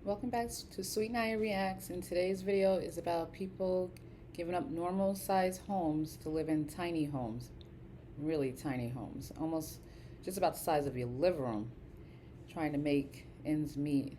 Welcome back to Sweet Naya Reacts, and today's video is about people giving up normal size homes to live in tiny homes, really tiny homes, almost just about the size of your living room, trying to make ends meet.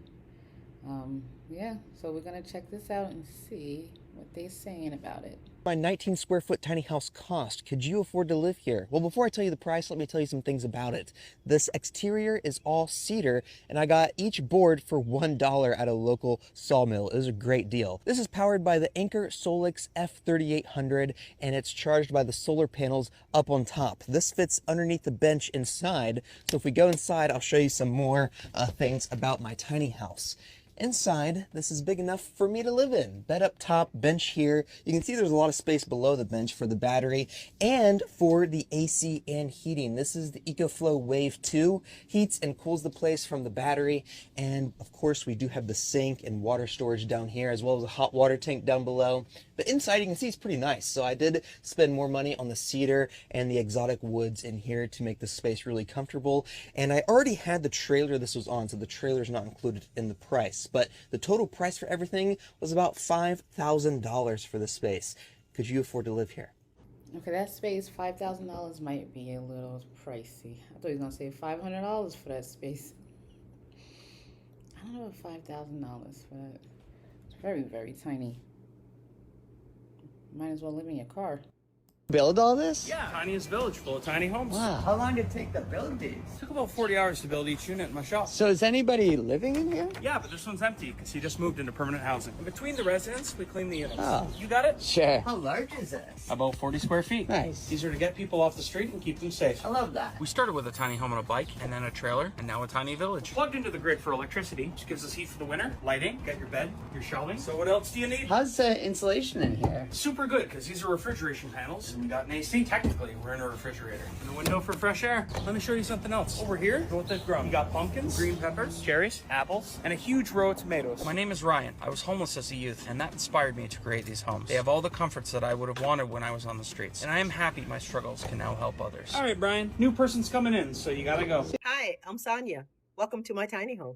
Yeah, so we're gonna check this out and see what they're saying about it. My 19 square foot tiny house cost? Could you afford to live here? Well, before I tell you the price, let me tell you some things about it. This exterior is all cedar, and I got each board for $1 at a local sawmill. It was a great deal. This is powered by the Anker Solix F3800, and it's charged by the solar panels up on top. This fits underneath the bench inside, so if we go inside, I'll show you some more things about my tiny house. Inside, this is big enough for me to live in. Bed up top, bench here. You can see there's a lot of space below the bench for the battery and for the AC and heating. This is the EcoFlow Wave 2. Heats and cools the place from the battery. And of course, we do have the sink and water storage down here, as well as a hot water tank down below. But inside, you can see it's pretty nice. So I did spend more money on the cedar and the exotic woods in here to make the space really comfortable. And I already had the trailer this was on, so the trailer's not included in the price. But the total price for everything was about $5,000 for the space. Could you afford to live here? Okay, that space, $5,000 might be a little pricey. I thought he was gonna say $500 for that space. I don't know about $5,000 for that. It's very, very tiny. Might as well live in your car. Build all this? Yeah, tiniest village full of tiny homes. Wow. How long did it take to build these? Took about 40 hours to build each unit in my shop. So is anybody living in here? Yeah, but this one's empty because he just moved into permanent housing. In between the residents, we clean the units. Oh. You got it? Sure. How large is this? About 40 square feet. Nice. Easier to get people off the street and keep them safe. I love that. We started with a tiny home on a bike and then a trailer and now a tiny village. Plugged into the grid for electricity, which gives us heat for the winter, lighting, got your bed, your shelving. So what else do you need? How's the insulation in here? Super good because these are refrigeration panels and we got an AC. Technically, we're in a refrigerator. And a window for fresh air. Let me show you something else. Over here, go with that grown. We got pumpkins, green peppers, cherries, apples, and a huge row of tomatoes. My name is Ryan. I was homeless as a youth, and that inspired me to create these homes. They have all the comforts that I would have wanted when I was on the streets. And I am happy my struggles can now help others. All right, Brian. New person's coming in, so you gotta go. Hi, I'm Sonia. Welcome to my tiny home.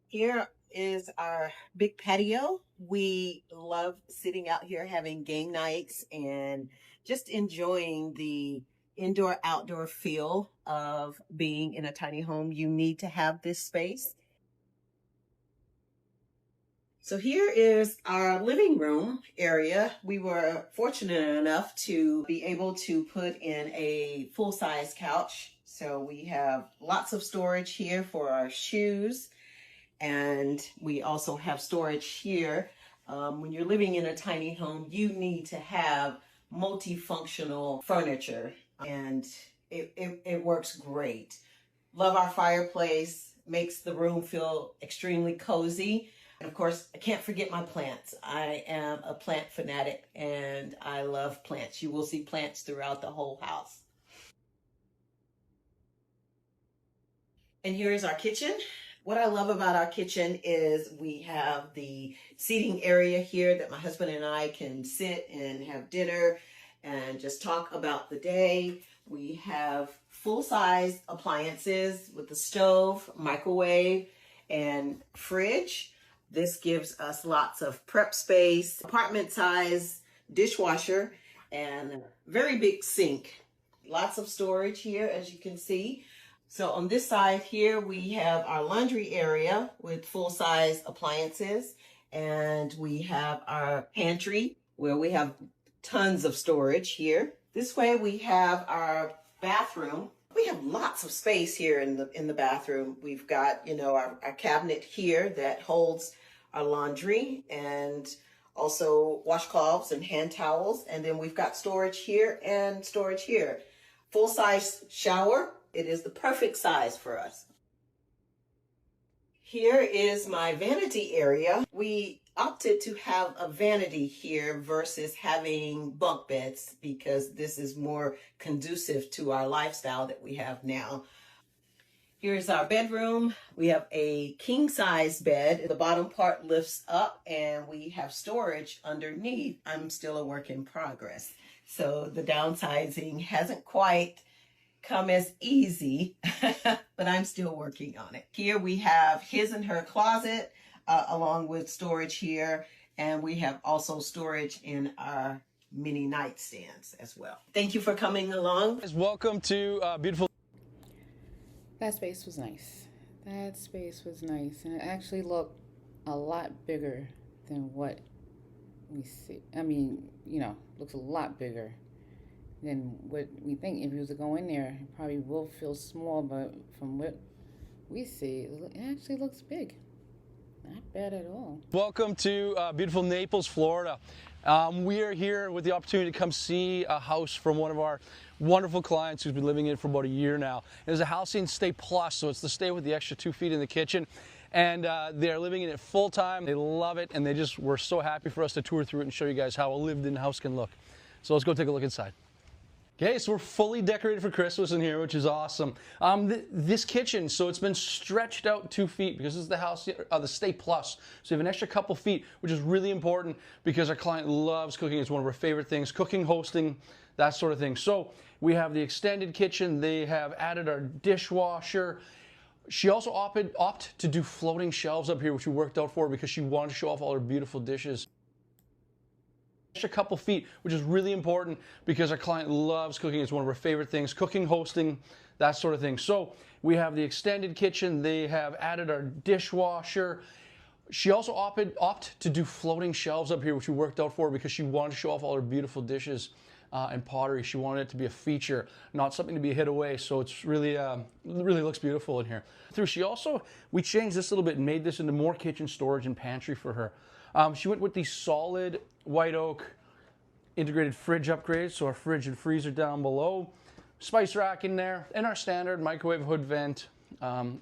Here is our big patio. We love sitting out here having game nights and just enjoying the indoor-outdoor feel of being in a tiny home. You need to have this space. So here is our living room area. We were fortunate enough to be able to put in a full-size couch. So we have lots of storage here for our shoes. And we also have storage here. When you're living in a tiny home, you need to have multifunctional furniture, and it works great. Love our fireplace, makes the room feel extremely cozy. And of course, I can't forget my plants. I am a plant fanatic and I love plants. You will see plants throughout the whole house. And here's our kitchen. What I love about our kitchen is we have the seating area here that my husband and I can sit and have dinner and just talk about the day. We have full-size appliances with the stove, microwave, and fridge. This gives us lots of prep space, apartment-size dishwasher, and a very big sink. Lots of storage here, as you can see. So on this side here, we have our laundry area with full-size appliances, and we have our pantry where we have tons of storage here. This way we have our bathroom. We have lots of space here in the bathroom. We've got, our cabinet here that holds our laundry and also washcloths and hand towels. And then we've got storage here and storage here. Full-size shower. It is the perfect size for us. Here is my vanity area. We opted to have a vanity here versus having bunk beds because this is more conducive to our lifestyle that we have now. Here's our bedroom. We have a king-size bed. The bottom part lifts up and we have storage underneath. I'm still a work in progress. So the downsizing hasn't quite come as easy, but I'm still working on it. Here we have his and her closet, along with storage here. And we have also storage in our mini nightstands as well. Thank you for coming along. Welcome to beautiful. That space was nice. That space was nice. And it actually looked a lot bigger than what we see. I mean, looks a lot bigger than what we think. If you was to go in there, it probably will feel small, but from what we see, it actually looks big. Not bad at all. Welcome to beautiful Naples, Florida. We are here with the opportunity to come see a house from one of our wonderful clients who's been living in it for about a year now. It is a house in Stay Plus, so it's the stay with the extra 2 feet in the kitchen. And they're living in it full time. They love it, and they just were so happy for us to tour through it and show you guys how a lived-in house can look. So let's go take a look inside. Okay, so we're fully decorated for Christmas in here, which is awesome. This kitchen, so it's been stretched out 2 feet because this is the house, the Stay Plus. So you have an extra couple feet, which is really important because our client loves cooking. It's one of her favorite things, cooking, hosting, that sort of thing. So we have the extended kitchen. They have added our dishwasher. She also opted to do floating shelves up here, which we worked out for because she wanted to show off all her beautiful dishes. Extra couple feet, which is really important because our client loves cooking. It's one of her favorite things, cooking, hosting, that sort of thing. So we have the extended kitchen. They have added our dishwasher. She also opted to do floating shelves up here, which we worked out for because she wanted to show off all her beautiful dishes and pottery. She wanted it to be a feature, not something to be hid away. So it's really, really looks beautiful in here. We changed this a little bit and made this into more kitchen storage and pantry for her. She went with the solid white oak integrated fridge upgrade, so our fridge and freezer down below, spice rack in there, and our standard microwave hood vent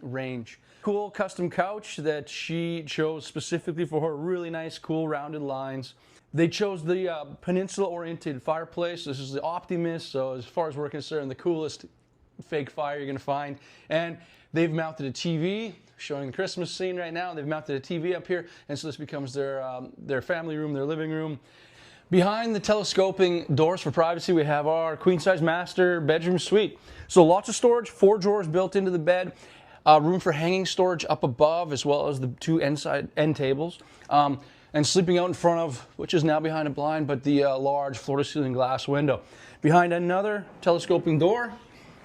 range. Cool custom couch that she chose specifically for her, really nice, cool rounded lines. They chose the peninsula-oriented fireplace. This is the Optimus, so as far as we're concerned, the coolest fake fire you're gonna find. And they've mounted a TV, showing the Christmas scene right now. They've mounted a TV up here, and so this becomes their family room, their living room. Behind the telescoping doors for privacy, we have our queen-size master bedroom suite. So lots of storage, 4 drawers built into the bed, room for hanging storage up above, as well as the 2 end tables. And sleeping out in front of, which is now behind a blind, but the large floor-to-ceiling glass window. Behind another telescoping door,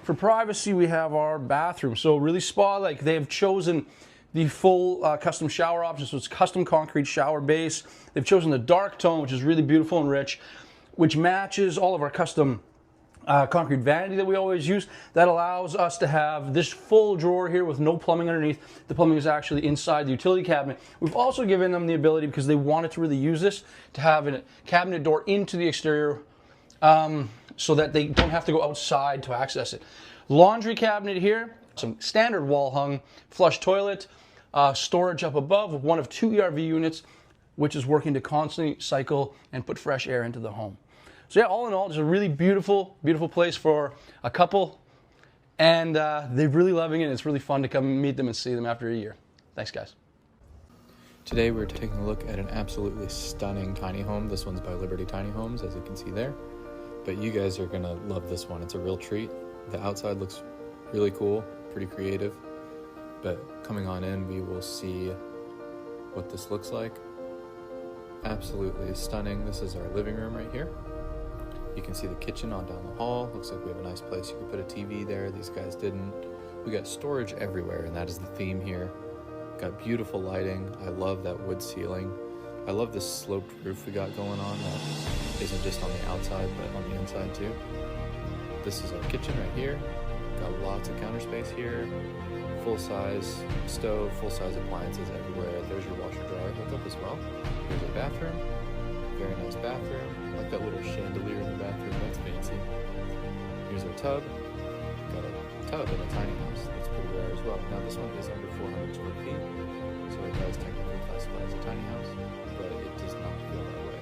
for privacy, we have our bathroom. So really spa-like. They have chosen the full custom shower option, so it's custom concrete shower base. They've chosen the dark tone, which is really beautiful and rich, which matches all of our custom concrete vanity that we always use. That allows us to have this full drawer here with no plumbing underneath. The plumbing is actually inside the utility cabinet. We've also given them the ability, because they wanted to really use this, to have a cabinet door into the exterior so that they don't have to go outside to access it. Laundry cabinet here, some standard wall hung flush toilet, storage up above with one of 2 ERV units, which is working to constantly cycle and put fresh air into the home. So yeah, all in all, it's a really beautiful, beautiful place for a couple, and they're really loving it. It's really fun to come meet them and see them after a year. Thanks, guys. Today we're taking a look at an absolutely stunning tiny home. This one's by Liberty Tiny Homes, as you can see there. But you guys are gonna love this one. It's a real treat. The outside looks really cool, pretty creative. But coming on in, we will see what this looks like. Absolutely stunning. This is our living room right here. You can see the kitchen on down the hall. Looks like we have a nice place. You could put a TV there. These guys didn't. We got storage everywhere, and that is the theme here. Got beautiful lighting. I love that wood ceiling. I love this sloped roof we got going on that isn't just on the outside, but on the inside too. This is our kitchen right here. Got lots of counter space here. Full-size stove, full-size appliances everywhere. There's your washer dryer hookup as well. Here's our bathroom. Very nice bathroom. I like that little chandelier in the bathroom. That's fancy. Here's our tub. Got a tub in a tiny house. That's pretty rare as well. Now this one is under 400 square feet, so it does technically classify as a tiny house, but it does not feel that way.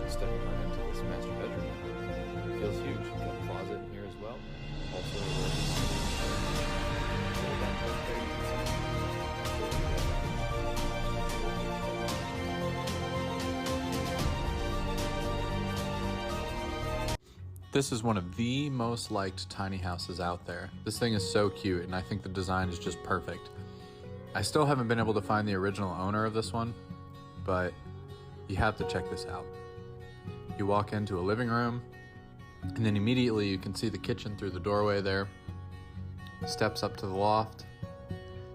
Stepping right into this master bedroom. It feels huge. We've got a closet in here as well. Also, this is one of the most liked tiny houses out there. This thing is so cute, and I think the design is just perfect. I still haven't been able to find the original owner of this one, but you have to check this out. You walk into a living room, and then immediately you can see the kitchen through the doorway there. Steps up to the loft.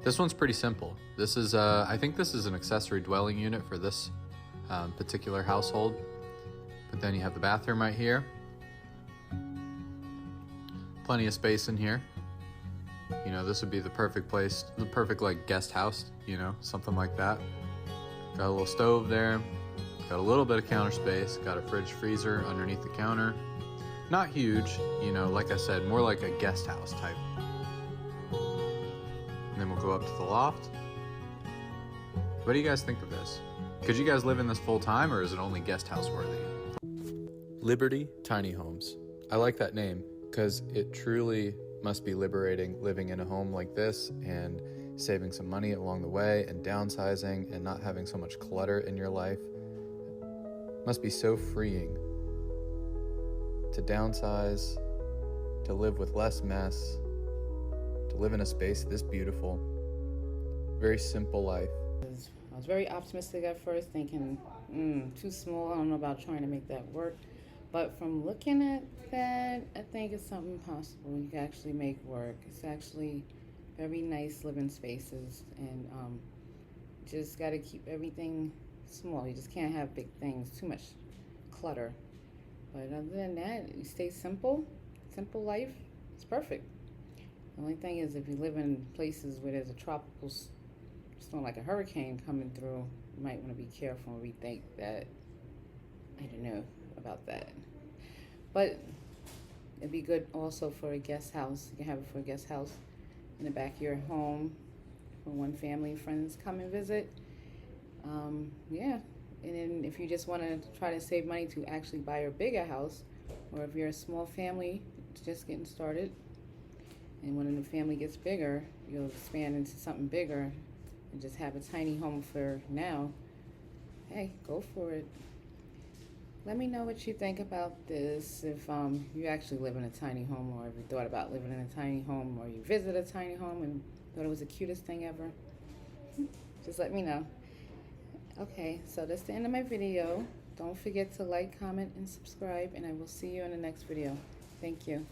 This one's pretty simple. This is, I think this is an accessory dwelling unit for this particular household. But then you have the bathroom right here. Plenty of space in here. You know, this would be the perfect place, the perfect like guest house, you know, something like that. Got a little stove there. Got a little bit of counter space. Got a fridge freezer underneath the counter. Not huge, you know, like I said, more like a guest house type. And then we'll go up to the loft. What do you guys think of this? Could you guys live in this full time, or is it only guest house worthy? Liberty Tiny Homes. I like that name because it truly must be liberating living in a home like this and saving some money along the way and downsizing and not having so much clutter in your life. Must be so freeing to downsize, to live with less mess, to live in a space this beautiful. Very simple life. I was very optimistic at first, thinking, too small. I don't know about trying to make that work. But from looking at that, I think it's something possible you can actually make work. It's actually very nice living spaces, and just got to keep everything small. You just can't have big things, too much clutter. But other than that, you stay simple life. It's perfect. The only thing is, if you live in places where there's a tropical storm like a hurricane coming through, you might want to be careful and rethink that. I don't know about that. But it'd be good also for a guest house. You can have it for a guest house in the back of your home for when family and friends come and visit. Yeah. And then if you just want to try to save money to actually buy a bigger house, or if you're a small family just getting started, and when the family gets bigger, you'll expand into something bigger and just have a tiny home for now, hey, go for it. Let me know what you think about this. If you actually live in a tiny home, or if you thought about living in a tiny home, or you visit a tiny home and thought it was the cutest thing ever, just let me know. Okay, so that's the end of my video. Don't forget to like, comment, and subscribe, and I will see you in the next video. Thank you.